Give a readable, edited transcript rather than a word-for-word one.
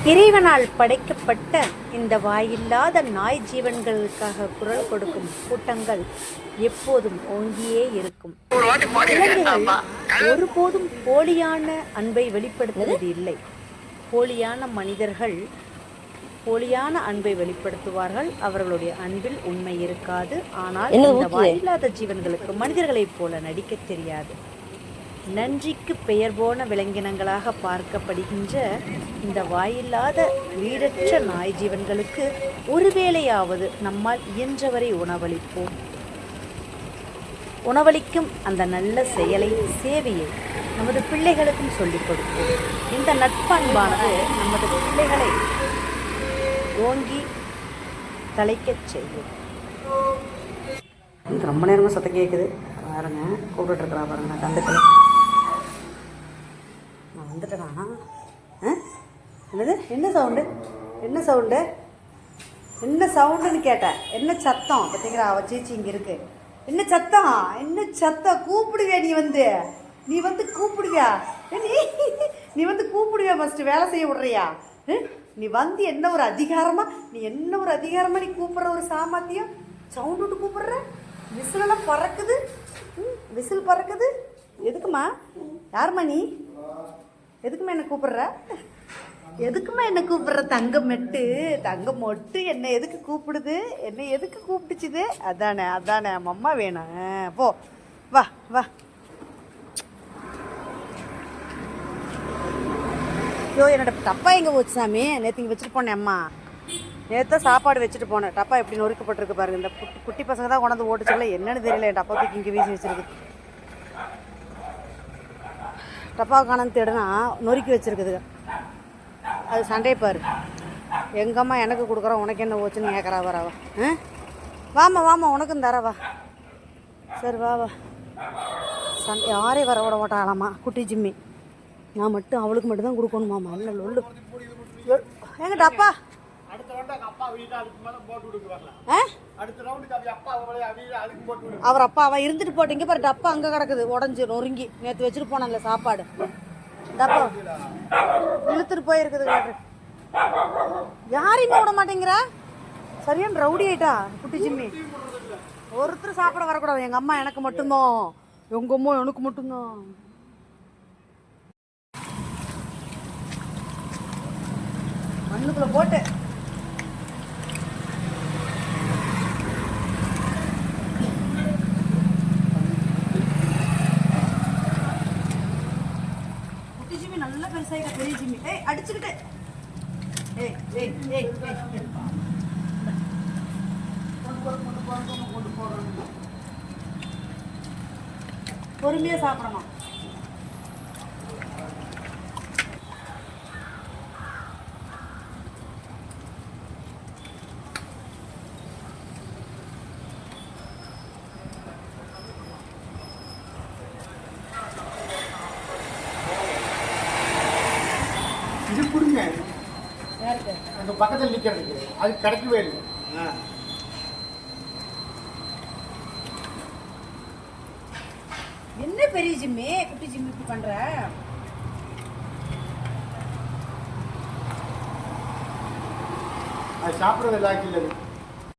இறைவனால் படைக்கப்பட்ட இந்த வாயில்லாத நாய் ஜீவன்களுக்காக குரல் கொடுக்கும் கூட்டங்கள் எப்போதும் ஓங்கியே இருக்கும். ஒருபோதும் போலியான அன்பை வெளிப்படுத்துவது இல்லை. போலியான மனிதர்கள் போலியான அன்பை வெளிப்படுத்துவார்கள். அவர்களுடைய அன்பில் உண்மை இருக்காது. ஆனால் இந்த வாயில்லாத ஜீவன்களுக்கு மனிதர்களைப் போல நடிக்க தெரியாது. நன்றிக்கு பெயர் போன விலங்கினங்களாக பார்க்கப்படுகின்ற இந்த வாயில்லாத வீடற்ற நாய் ஜீவன்களுக்கு ஒருவேளையாவது நம்மால் இயன்றவரை உணவளிப்போம். உணவளிக்கும் அந்த நல்ல செயலை, சேவையை நமது பிள்ளைகளுக்கும் சொல்லிக் கொடுப்போம். இந்த நட்பண்பானது நமது பிள்ளைகளை ஓங்கி தலைக்கச் செய்யும். ரொம்ப நேரமாக சத்தம் கேட்குது பாருங்க. கூப்பிட்டுருக்கிறா பாருங்க. கண்டுக்கல நான் வந்துட்டேனா? என்னது? என்ன சவுண்டு? என்ன சவுண்டு? என்ன சவுண்டுன்னு கேட்டேன். என்ன சத்தம்? பார்த்தீங்களா, அவ சீச்சி இங்கே இருக்கு. என்ன சத்தம்? என்ன சத்தம்? கூப்பிடுவியா நீ வந்து கூப்பிடுவியா? நீ வந்து கூப்பிடுவியா? ஃபஸ்ட்டு வேலை செய்ய விட்றியா? நீ வந்து என்ன ஒரு அதிகாரமாக நீ கூப்பிட்ற ஒரு சாமர்த்தியம்? சவுண்டு விட்டு கூப்பிட்ற? விசிலெல்லாம் பறக்குது. விசில் பறக்குது. எதுக்குமா? யாருமா நீ? எதுக்குமா என்ன கூப்பிட்ற? தங்கம் மொட்டு என்ன எதுக்கு கூப்பிடுது? என்ன எதுக்கு கூப்பிட்டுச்சுது? அதானே அம்மா வேணும். போ, வா. ஐயோ, என்னோட டப்பா எங்கே போச்சு சாமி? நேற்று இங்கே வச்சுட்டு போனேன் அம்மா. நேற்று சாப்பாடு வச்சுட்டு போனேன். டப்பா எப்படி நொறுக்கப்பட்டிருக்கு பாருங்க. இந்த குட்டி பசங்க தான் கொண்டாந்து ஓட்டுச்சுல, என்னன்னு தெரியல. என் டப்பா தூக்கி இங்கே வீசி வச்சிருக்கு. டப்பா காணான்னு தேடுனா நொறுக்கி வச்சிருக்குதுங்க. அது சண்டை பாரு. எங்கம்மா எனக்கு கொடுக்குறோம், உனக்கு என்ன ஓச்சுன்னு கேட்குறா வரவா? வாமா உனக்கும் தரவா. சரி வா. சண்டை யாரையும் வர விட மாட்டாளாமா குட்டி ஜிம்மி. நான் மட்டும் அவளுக்கு மட்டும்தான் கொடுக்கணுமாம்மா. இல்லை லொல்லு எங்க டப்பா? அவர் அப்பா அவன் இருந்துட்டு போட்டீங்க பாரு. டப்பா அங்கே கிடக்குது உடஞ்சி நொறுங்கி. நேற்று வச்சுட்டு போனான்ல சாப்பாடு. டப்பா இழுத்துட்டு போயிருக்குது. யாரையுமே விட மாட்டேங்கிறா. சரியான ரவுடி ஆயிட்டா குட்டி ஜிம்மி. ஒருத்தர் சாப்பிட வரக்கூடாது. எங்கள் அம்மா எனக்கு மட்டும்தான். எங்கள் அம்மா எனக்கு மட்டும்தான். மண்ணுக்குள்ள போட்டு குட்டி ஜிம்மி நல்லா பெருசாயிட்டா. பெரிய ஜிம்மி அடிச்சுக்கிட்டு பொறுமையா சாப்பிடணும். இது கொடுங்க. அந்த பக்கத்தில் நிற்கிறது அது கிடைக்கவே இல்லை. என்ன பெரிய ஜிம்மி குட்டி ஜிம்மி இப்படி பண்ற? அது சாப்பிட்றது லாக்கி இல்லை.